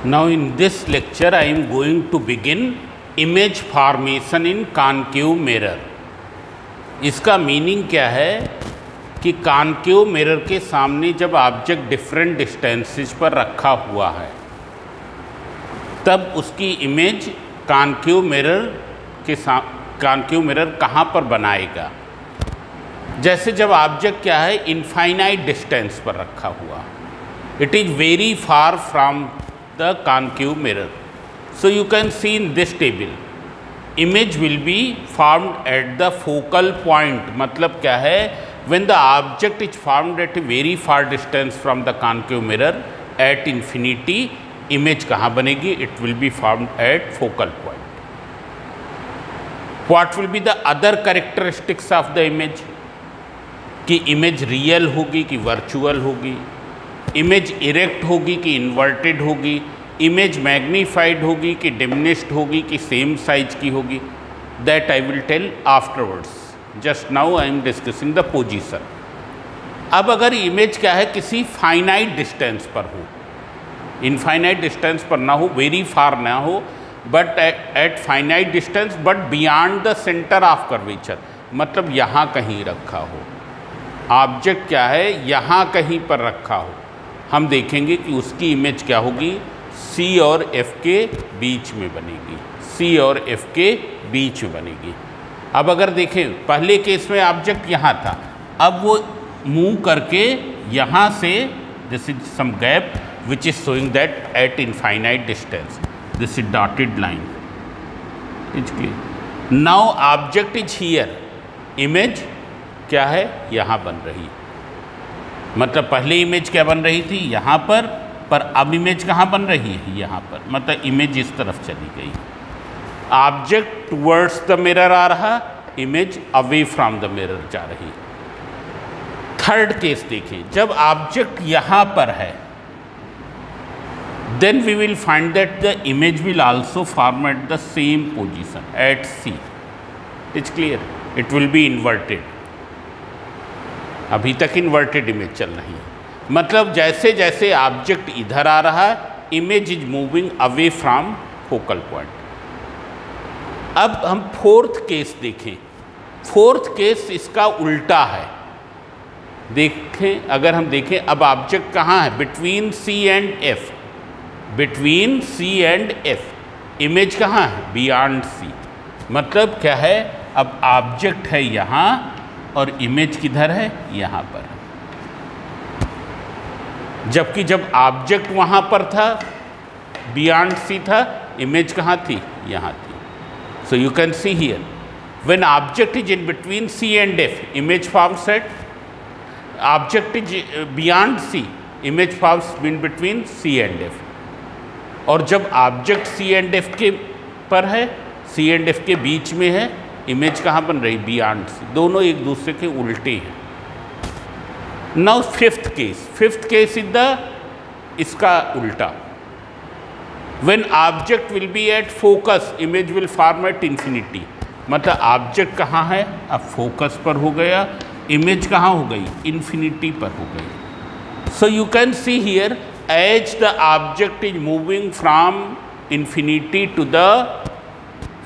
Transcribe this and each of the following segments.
Now in this lecture I am going to begin image formation in concave mirror. इसका meaning क्या है कि concave mirror के सामने जब ऑब्जेक्ट डिफरेंट डिस्टेंसेस पर रखा हुआ है तब उसकी इमेज कॉनकेव मिरर कहाँ पर बनाएगा। जैसे जब ऑब्जेक्ट क्या है इनफाइनाइट डिस्टेंस पर रखा हुआ, it is very far from the concave mirror, so you can C in this table image will be formed at the focal point। मतलब क्या है, when the object is formed at a very far distance from the concave mirror at infinity, image कहाँ बनेगी, it will be formed at focal point। What will be the other characteristics of the image? कि image real होगी कि virtual होगी, image erect होगी कि inverted होगी, image magnified होगी कि डिमिनिश्ड होगी कि सेम साइज की होगी, that I will tell afterwards. Just now I am discussing the position. अब अगर इमेज क्या है किसी फाइनाइट डिस्टेंस पर हो, इनफाइनाइट डिस्टेंस पर ना हो, वेरी फार ना हो, but at finite distance but beyond the centre of curvature, मतलब यहाँ कहीं रखा हो, ऑब्जेक्ट क्या है यहाँ कहीं पर रखा हो, हम देखेंगे कि उसकी इमेज क्या होगी, C और F के बीच में बनेगी, C और F के बीच में बनेगी। अब अगर देखें पहले केस में ऑब्जेक्ट यहाँ था, अब वो मूव करके यहाँ से, this is some gap which is showing that at infinite distance, this is dotted line, is clear. Now object is here, image क्या है यहाँ बन रही, मतलब पहले इमेज क्या बन रही थी यहाँ पर अब इमेज कहाँ बन रही है यहाँ पर, मतलब इमेज इस तरफ चली गई, ऑब्जेक्ट टुवर्ड्स द मिरर आ रहा, image away from the mirror जा रही। थर्ड केस देखिए, जब ऑब्जेक्ट यहाँ पर है then we will find that the image will also form at the same position at C। It's clear, it will be inverted. अभी तक इन्वर्टेड इमेज चल रही है, मतलब जैसे जैसे ऑब्जेक्ट इधर आ रहा है image is moving away from focal point. अब हम फोर्थ केस देखें, फोर्थ केस इसका उल्टा है। देखें, अगर हम देखें अब ऑब्जेक्ट कहाँ है, between C and F, between C and F, image कहाँ है, बियॉन्ड C। मतलब क्या है, अब ऑब्जेक्ट है यहाँ और इमेज किधर है, यहाँ पर। जबकि जब ऑब्जेक्ट वहाँ पर था बियॉन्ड C था, इमेज कहाँ थी, यहाँ थी। So you can see here when object is in between C and F, image forms at, object is beyond C, image forms in between C and F। और जब ऑब्जेक्ट C एंड F के पर है, C and F के बीच में है, image कहाँ बन रही, बियॉन्ड C। दोनों एक दूसरे के उल्टे हैं। Now fifth case is the इसका उल्टा, when object will be at focus, image will form at infinity. मतलब ऑब्जेक्ट कहाँ है, अब फोकस पर हो गया, इमेज कहाँ हो गई, इन्फिनिटी पर हो गई। So you can see here as the object is moving from infinity to the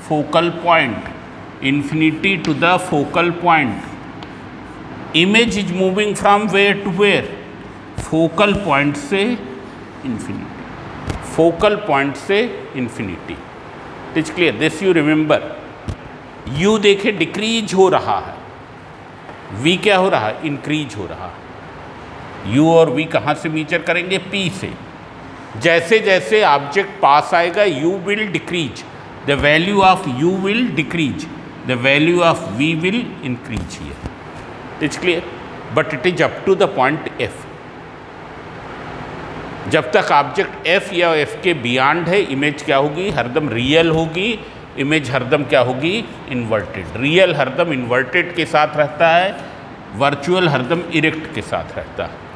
focal point, infinity to the focal point, image is moving from where to where, focal point से infinity, focal point से infinity. It's clear, this you remember. U देखे decrease हो रहा है, we क्या हो रहा है, इंक्रीज हो रहा है। यू और वी कहाँ से मीचर करेंगे, P से। जैसे जैसे ऑब्जेक्ट पास आएगा u will decrease, the value of u will decrease, the value of v will increase here. It's clear, but it is up to the point F। जब तक ऑब्जेक्ट F या F के beyond है, image क्या होगी, हरदम real होगी, image हरदम क्या होगी, इन्वर्टेड। रियल हरदम इन्वर्टेड के साथ रहता है, वर्चुअल हरदम इरेक्ट के साथ रहता है।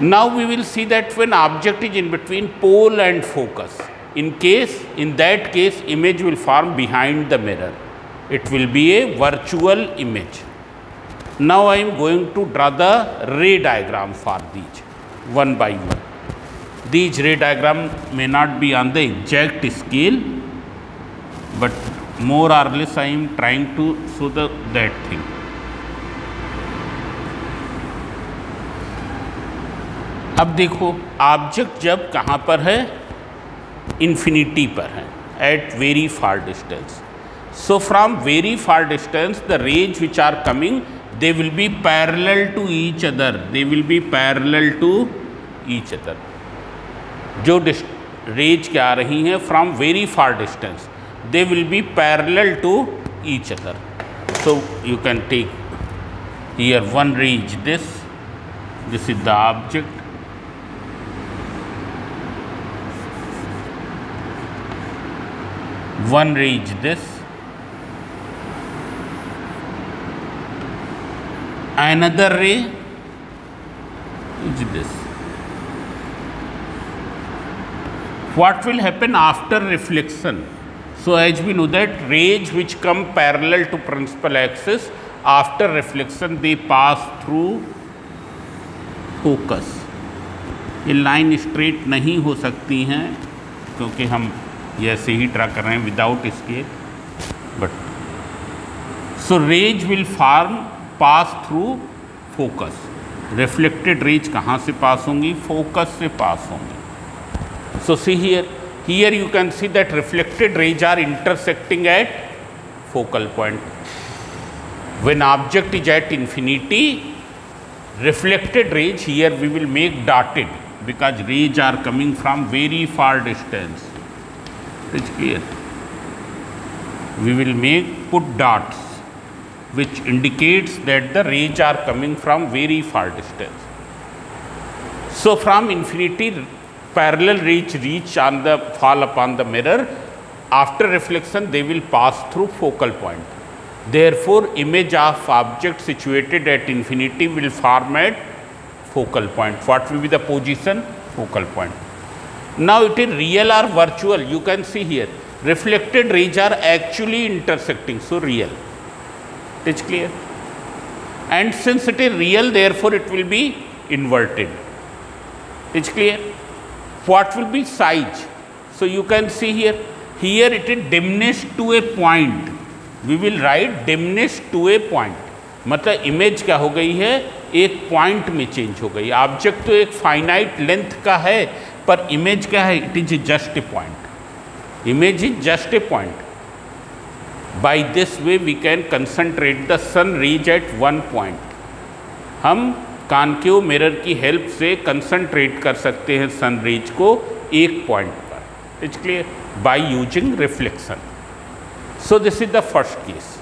Now we will see that when object is in between pole and focus, in that case image will form behind the mirror, it will be a virtual image। Now I am going to draw the ray diagram for these one by one। These ray diagram may not be on the exact scale, but more or less I am trying to show that thing. अब देखो object जब कहाँ पर है, infinity पर है, at very far distance. So from very far distance, the rays which are coming, they will be parallel to each other. They will be parallel to each other. जो rays क्या आ रही हैं from very far distance, they will be parallel to each other. So you can take here one ray is this. This is the object. One ray is this. Another ray is this. What will happen after reflection? So as we know that rays which come parallel to principal axis, after reflection they pass through focus. ये line straight नहीं हो सकती हैं क्योंकि हम ऐसे ही draw कर रहे हैं without scale. But so rays will form pass through focus. Reflected rays कहाँ से पास होंगी? फोकस से पास होंगी. So see here you can see that reflected rays are intersecting at focal point. When object is at infinity, reflected rays here we will make dotted because rays are coming from very far distance. It's clear. We will put dots which indicates that the rays are coming from very far distance. So from infinity, parallel rays fall upon the mirror. After reflection, they will pass through focal point. Therefore, image of object situated at infinity will form at focal point. What will be the position? Focal point. Now it is real or virtual. You can see here, reflected rays are actually intersecting. So real. It's clear. And since it is real, therefore it will be inverted. It's clear. What will be size? So you can see here it is diminished to a point. We will write diminished to a point. मतलब image क्या हो गई है? एक point में change हो गई. Object तो एक फाइनाइट लेंथ का है, पर इमेज क्या है? It is just a point. Image is just a point. By this way we can concentrate the sun rays at one point. हम कॉन्केव मिरर की हेल्प से कंसंट्रेट कर सकते हैं सन रेज को एक पॉइंट पर. It's clear. By using reflection. So this is the first case.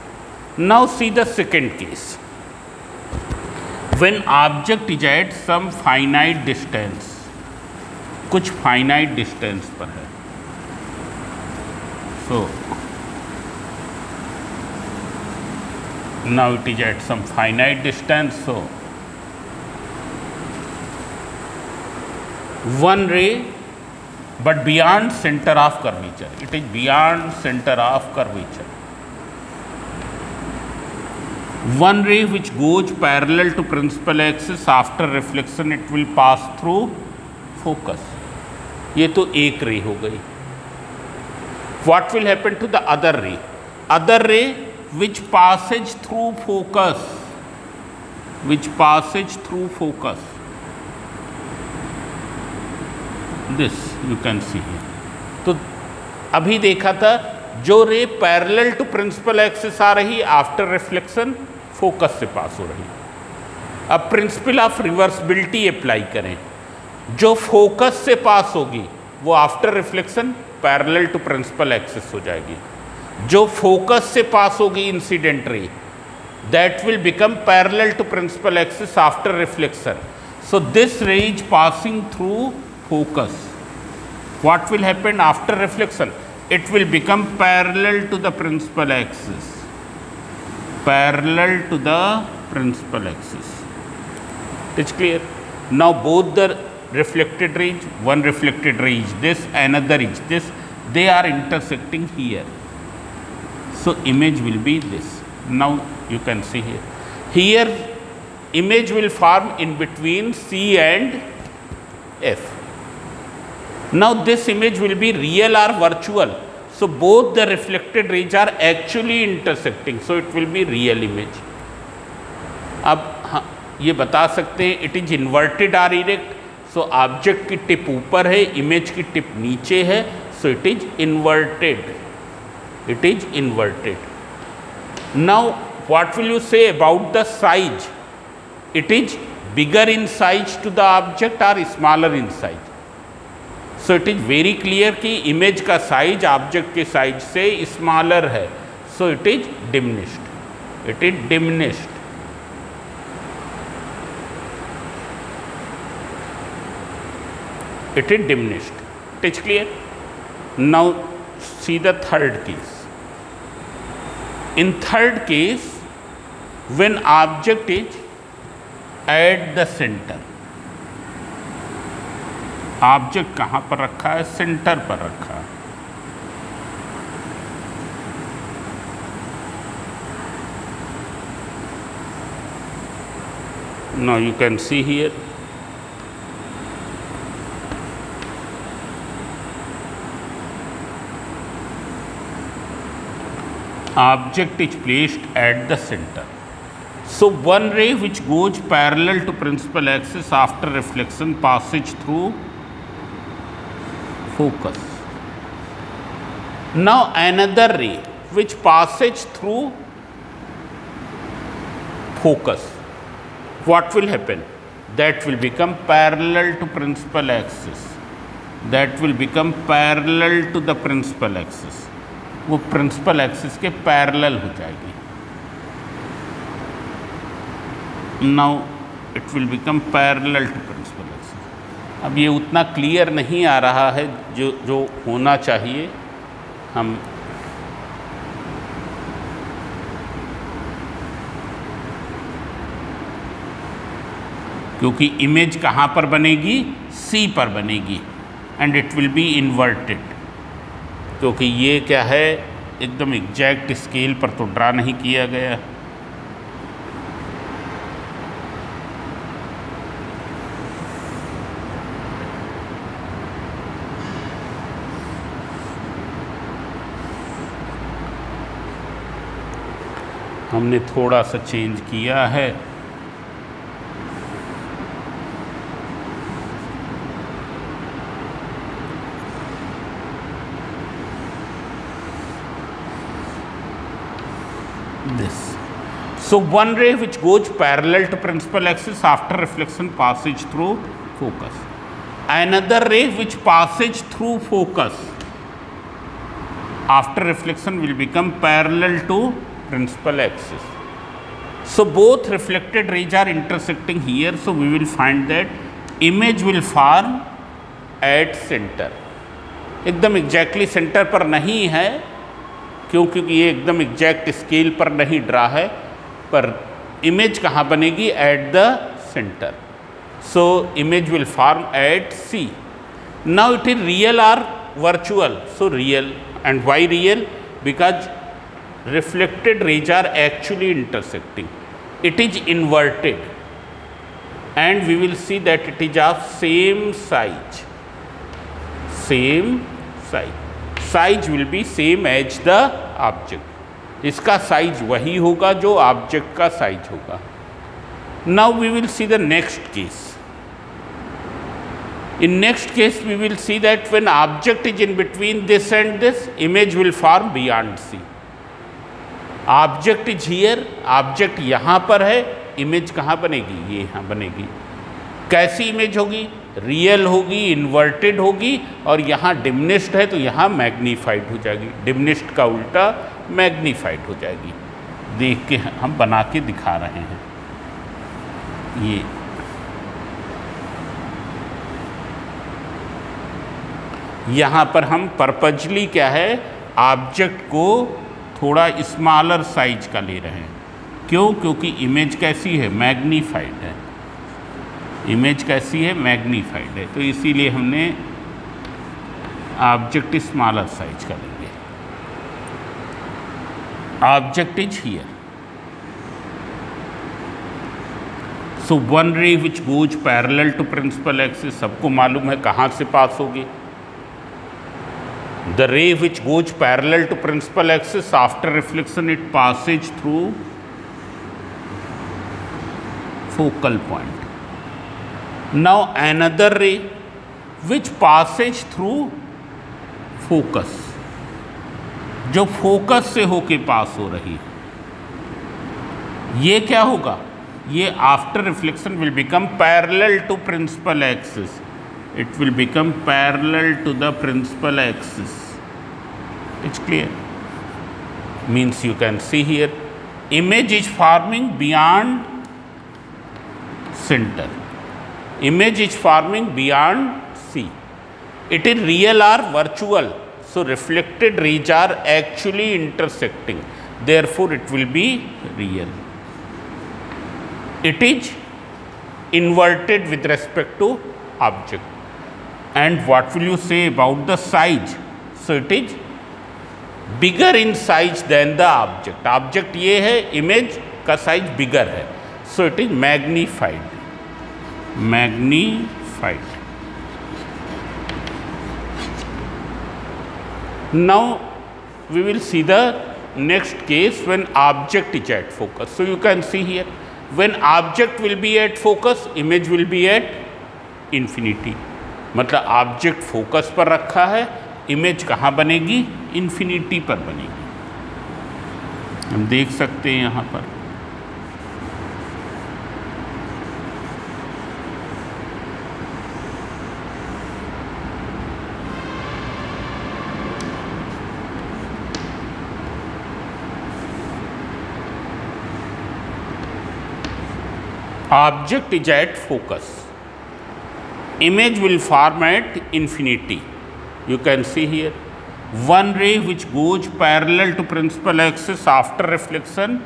Now see the second case. When object is at some finite distance, कुछ फाइनाइट डिस्टेंस पर है. सो now it is at some finite distance. So one ray, but beyond center of curvature. It is beyond center of curvature. One ray which goes parallel to principal axis, after reflection it will pass through focus. ये तो एक रे हो गई. What will happen to the other ray? Other ray which passes through focus, this you can see here. तो अभी देखा था जो ray parallel to principal axis आ रही, आफ्टर रिफ्लेक्शन फोकस से पास हो रही. अब प्रिंसिपल ऑफ रिवर्सिबिलिटी अप्लाई करें. जो फोकस से पास होगी वो after reflection parallel to principal axis हो जाएगी. जो फोकस से पास होगी incident ray, that will become parallel to principal axis after reflection. So this ray is passing through focus. What will happen after reflection? It will become parallel to the principal axis. Parallel to the principal axis. It's clear. Now both the reflected rays, one reflected ray is this, another is this, they are intersecting here. So image will be this. Now you can see here. Here image will form in between C and F. Now this image will be real or virtual. So both the reflected rays are actually intersecting. So it will be real image. अब हाँ ये बता सकते हैं it is inverted or erect. So object की tip ऊपर है, image की टिप नीचे है. So it is inverted. It is inverted. Now what will you say about the size? It is bigger in size to the object or smaller in size? So it is very clear कि image का size object के size से smaller है. So it is diminished. It is diminished. It is diminished. It is clear. Now see the third case. In third case, when object is at the center, object कहाँ पर रखा है? Centre पर रखा है. Now you can see here object is placed at the center. So one ray which goes parallel to principal axis after reflection passes through focus. Now another ray which passes through focus, what will happen? That will become parallel to principal axis. That will become parallel to the principal axis. वो principal axis के parallel हो जाएगी. Now it will become parallel to principal axis. अब ये उतना clear नहीं आ रहा है जो होना चाहिए. हम क्योंकि इमेज कहाँ पर बनेगी? सी पर बनेगी and it will be inverted. क्योंकि ये क्या है, एकदम एग्जैक्ट स्केल पर तो ड्रा नहीं किया गया. हमने थोड़ा सा चेंज किया है. This. So one ray which goes parallel to principal axis after reflection passes through focus. Another ray which passes through focus after reflection will become parallel to principal axis. So both reflected rays are intersecting here. So we will find that image will form at center. एकदम exactly center पर नहीं है, क्योंकि ये एकदम exact scale पर नहीं draw है, पर इमेज कहाँ बनेगी? At the centre. So image will form at C. Now it is real और virtual? So real. And why real? Because reflected rays are actually intersecting. It is inverted and we will see that it is of same size. Same size. Size will be same as the object. इसका size वही होगा जो object का size होगा. Now we will see the next case. In next case we will see that when object is in between this and this, image will form beyond C. Object is here, object यहाँ पर है, image कहाँ बनेगी? ये यहाँ बनेगी. कैसी image होगी? रियल होगी, इन्वर्टेड होगी, और यहाँ डिमिनिश्ड है तो यहाँ मैग्नीफाइड हो जाएगी. डिमिनिश्ड का उल्टा मैग्नीफाइड हो जाएगी. देख के हम बना के दिखा रहे हैं. ये यहाँ पर हम पर्पजली क्या है, ऑब्जेक्ट को थोड़ा स्मॉलर साइज का ले रहे हैं. क्यों? क्योंकि इमेज कैसी है? मैग्नीफाइड है. इमेज कैसी है? मैग्नीफाइड है. तो इसीलिए हमने ऑब्जेक्ट स्मॉलर साइज का लेंगे. Object is here. So one ray which goes parallel to principal axis, सबको मालूम है कहाँ से पास होगी? The ray which goes parallel to principal axis, after reflection it passes through focal point. Now another ray which passes through focus, जो focus से होके पास हो रही, ये क्या होगा? ये after reflection will become parallel to principal axis. It will become parallel to the principal axis. It's clear. Means you can see here, image is forming beyond center. Image is forming beyond C. It is real or virtual. So reflected rays are actually intersecting. Therefore, it will be real. It is inverted with respect to object. And what will you say about the size? So it is bigger in size than the object. Object ये है, image का size bigger है. So it is magnified. Magnified. Now we will see the next case when object is at focus. So you can see here, when object will be at focus, image will be at infinity. मतलब object focus पर रखा है, image कहाँ बनेगी? Infinity पर बनेगी. हम देख सकते हैं यहाँ पर object is at focus, image will form at infinity. You can see here, one ray which goes parallel to principal axis after reflection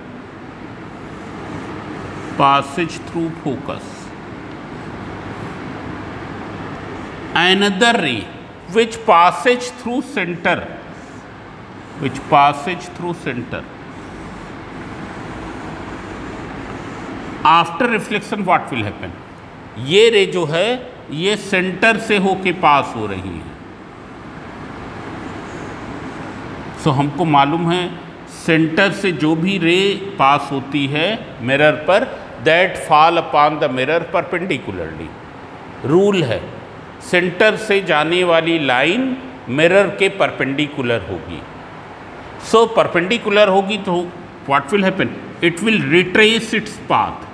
passes through focus. Another ray which passes through center, which passes through center. After reflection what will happen? ये रे जो है ये centre से होके pass हो रही है. सो हमको मालूम है सेंटर से जो भी रे पास होती है मिरर पर, that fall upon the mirror perpendicularly. Rule है, सेंटर से जाने वाली लाइन मिरर के परपेंडिकुलर होगी. सो परपेंडिकुलर होगी तो what will happen? It will retrace its path.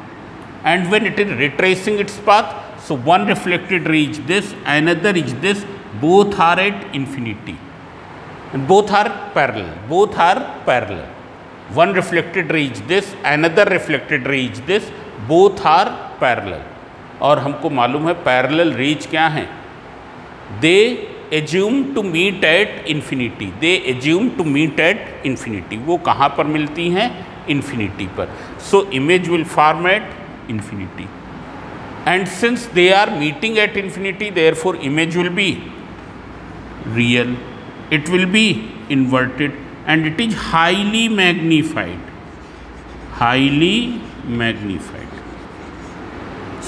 And when it is retracing its path, so one reflected ray is this, another is this, both are at infinity. And both are parallel. Both are parallel. One reflected ray is this, another reflected ray is this, both are parallel. और हमको मालूम है parallel rays क्या हैं? They assume to meet at infinity. They assume to meet at infinity. वो कहाँ पर मिलती हैं? Infinity पर. So image will form at infinity, and since they are meeting at infinity, therefore image will be real, it will be inverted, and it is highly magnified. Highly magnified.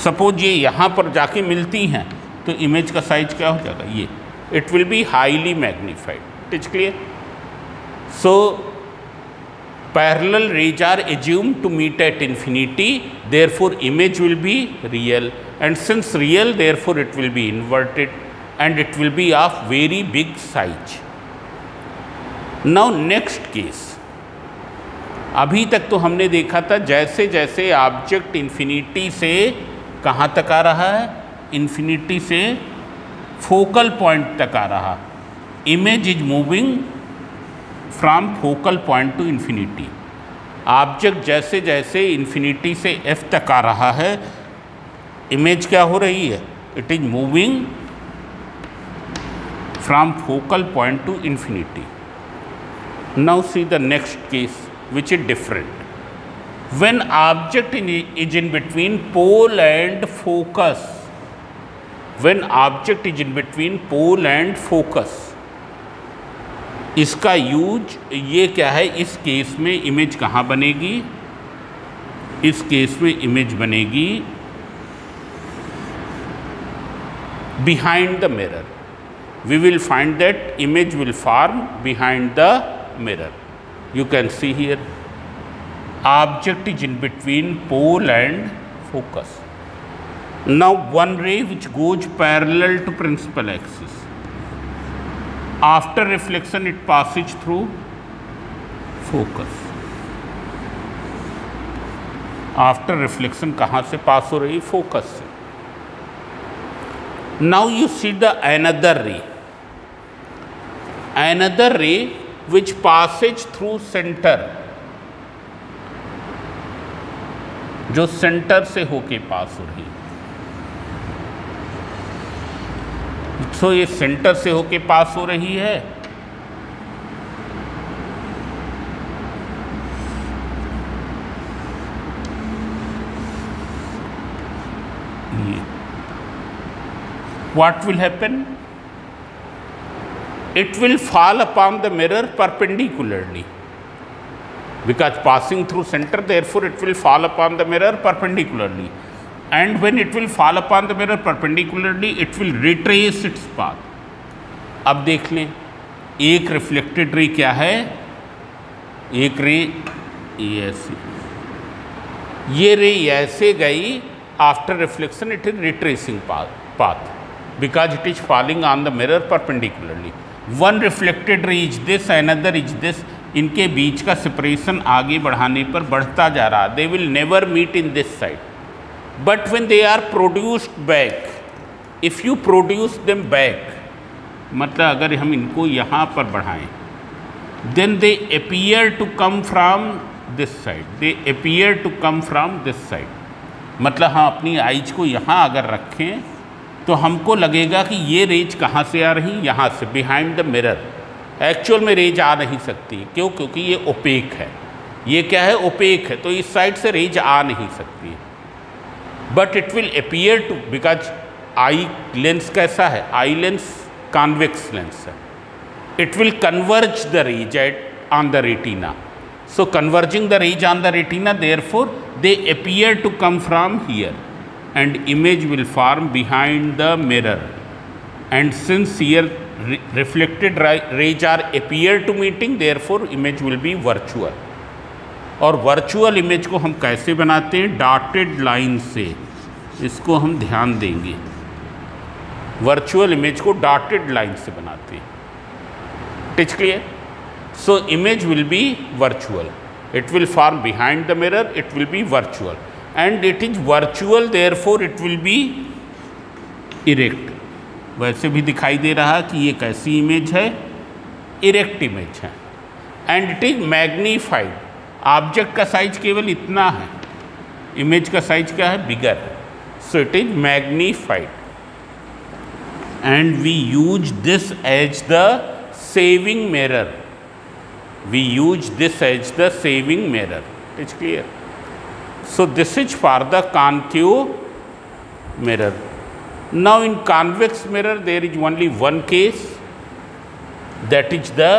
Suppose ये यहाँ पर जाके मिलती हैं तो image का size क्या हो जाएगा? ये it will be highly magnified. It is clear? So parallel rays are assumed to meet at infinity, therefore image will be real, and since real, therefore it will be inverted, and it will be of very big size. Now next case, अभी तक तो हमने देखा था जैसे जैसे object infinity से कहाँ तक आ रहा है? इन्फिनिटी से फोकल पॉइंट तक आ रहा. Image is moving from focal point two infinity. Object जैसे जैसे इन्फिनिटी से एफ तक आ रहा है, इमेज क्या हो रही है? It is moving from focal point two infinity. Now see the next case which is different. When object is in between pole and focus, when object is in between pole and focus, इसका use ये क्या है? इस case में image कहाँ बनेगी? इस case में इमेज बनेगी behind the mirror. we will find that image will form behind the mirror. You can see here, object is in between pole and focus. Now one ray which goes parallel to principal axis. After reflection it passes through focus. After reflection कहाँ से पास हो रही? Focus से. Now you see the another ray. Another ray which passes through center, जो centre से होके pass हो रही. तो ये सेंटर से होके पास हो रही है. What will happen? It will fall upon the mirror perpendicularly. Because passing through center, therefore it will fall upon the mirror perpendicularly. And when it will fall upon the mirror perpendicularly, it will retrace its path. अब देख लें, एक reflected ray क्या है? एक रे ऐसे, ये रे ऐसे गई. After reflection it is retracing path because it is falling on the mirror perpendicularly. One reflected ray is this, another is this. इनके बीच का सेपरेशन आगे बढ़ाने पर बढ़ता जा रहा. They will never meet in this side. But when they are produced back, if you produce them back, मतलब अगर हम इनको यहाँ पर बढ़ाएं, then they appear to come from this side. They appear to come from this side. मतलब हम अपनी आइज को यहाँ अगर रखें तो हमको लगेगा कि ये रेज कहाँ से आ रही? यहाँ से, बिहाइंड द मिरर. एक्चुअल में रेज आ नहीं सकती. क्यों? क्योंकि ये ओपेक है. ये क्या है? ओपेक है. तो इस साइड से रेज आ नहीं सकती. But it will appear to, because eye lens कैसा है? आई लेंस कॉन्वेक्स लेंस है. It will converge the rays at on the retina. So converging the rays on the retina, therefore they appear to come from here and image will form behind the mirror. And since here reflected rays are appear to meeting, therefore image will be virtual. और virtual image को हम कैसे बनाते हैं? Dotted line से. इसको हम ध्यान देंगे. वर्चुअल इमेज को डॉटेड लाइन से बनाते हैं. It is clear? So image will be virtual. It will form behind the mirror. It will B virtual. And it is virtual, therefore it will be erect. वैसे भी दिखाई दे रहा कि ये कैसी इमेज है? इरेक्ट इमेज है. And it is magnified. Object का साइज केवल इतना है, इमेज का साइज क्या है? Bigger. So it is magnified. And we use this as the shaving mirror. We use this as the shaving mirror. It's clear? So this is for the concave mirror. Now in convex mirror there is only one case, that is the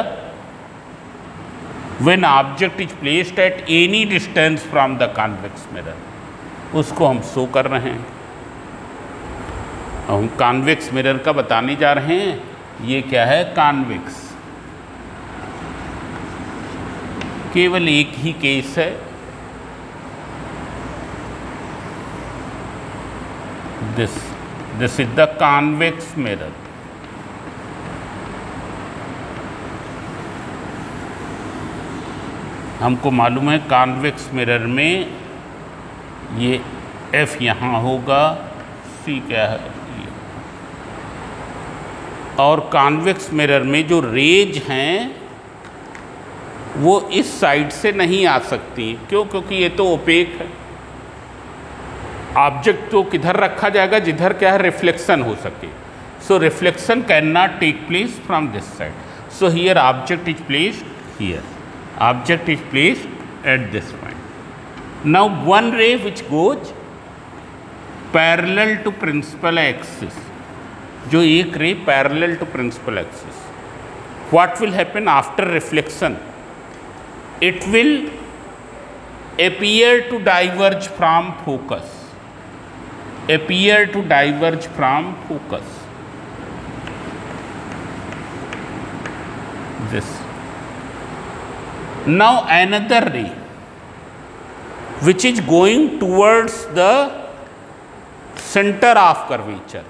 when object is placed at any distance from the convex mirror. उसको हम show कर रहे हैं. हम convex mirror का बताने जा रहे हैं. ये क्या है? कॉन्वेक्स. केवल एक ही केस है. This is the convex mirror. हमको मालूम है कॉन्वेक्स मिरर में ये F यहाँ होगा, C क्या है ये. और कॉन्वेक्स मिरर में जो रेज हैं वो इस साइड से नहीं आ सकती. क्यों? क्योंकि ये तो ओपेक है. ऑब्जेक्ट तो किधर रखा जाएगा? जिधर क्या है? रिफ्लेक्शन हो सके. So reflection cannot take place from this side. So here object is placed here. Object is placed at this point. Now one ray which goes parallel to principal axis. जो एक ray parallel to principal axis. What will happen after reflection? It will appear to diverge from focus. Appear to diverge from focus. this. Now another ray which is going towards the center of curvature,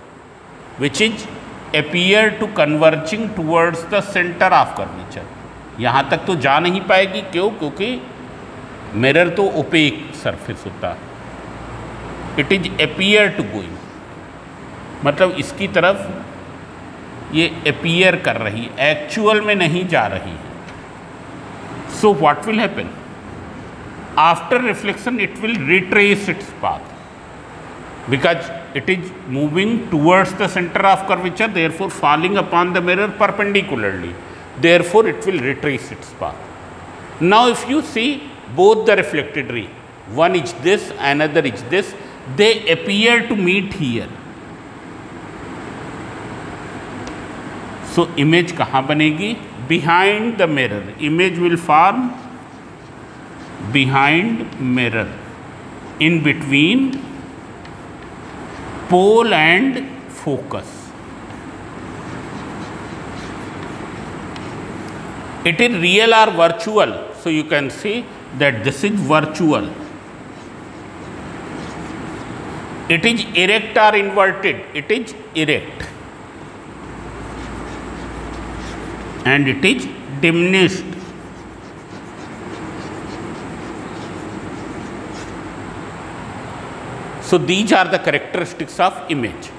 which is appear to converging towards the center of curvature. यहाँ तक तो जा नहीं पाएगी, क्यों? क्योंकि mirror तो OPEC surface होता है. It is appear to going, मतलब इसकी तरफ ये appear कर रही, एक्चुअल में नहीं जा रही है. So what will happen? After reflection it will retrace its path because it is moving towards the center of curvature, therefore falling upon the mirror perpendicularly, therefore it will retrace its path. Now if you see both the reflected ray, one is this, another is this, they appear to meet here. So image कहाँ बनेगी? Behind the mirror. Image will form behind mirror, in between pole and focus. It is real or virtual, so you can see that this is virtual. It is erect or inverted? It is erect. And it is diminished. So these are the characteristics of image.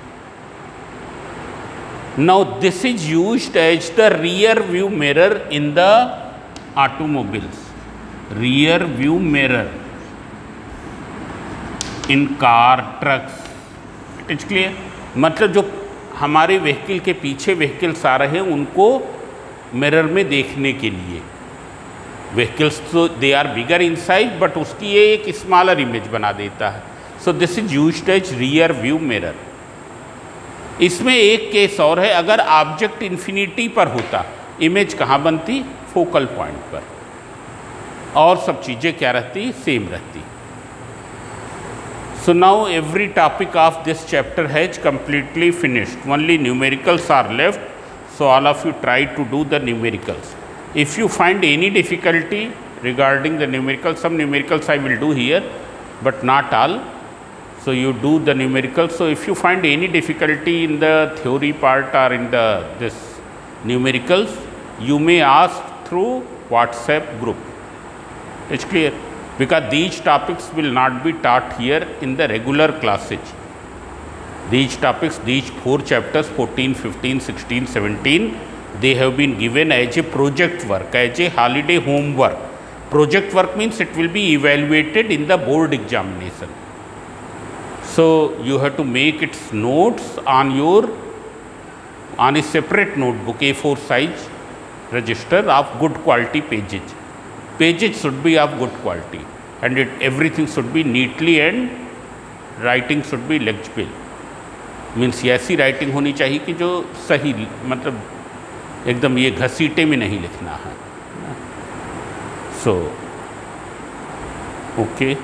Now this is used as the rear view mirror in the automobiles. Rear view mirror in car, trucks. It is clear? मतलब जो हमारे vehicle के पीछे vehicles आ रहे हैं उनको mirror में देखने के लिए. व्हीकल्स तो they are bigger in size, but उसकी ये एक स्मॉलर इमेज बना देता है. So this is used as rear view mirror. इसमें एक केस और है, अगर ऑब्जेक्ट इन्फिनिटी पर होता, इमेज कहाँ बनती? फोकल पॉइंट पर, और सब चीज़ें क्या रहती? सेम रहती. So now every topic of this chapter has completely finished. Only numericals are left. So all of you try to do the numericals. If you find any difficulty regarding the numericals, some numericals I will do here, but not all. So you do the numericals. So if you find any difficulty in the theory part or in the this numericals, you may ask through WhatsApp group. It's clear? Because these topics will not be taught here in the regular classes. These topics, these 4 chapters, 14, 15, 16, 17, they have been given as a project work, as a holiday homework. Project work means it will be evaluated in the board examination. So you have to make its notes on a separate notebook, A4 size register of good quality pages. Pages should be of good quality, and everything should be neatly, and writing should be legible. Means ऐसी writing होनी चाहिए कि जो सही, मतलब एकदम ये घसीटे में नहीं लिखना है. So okay.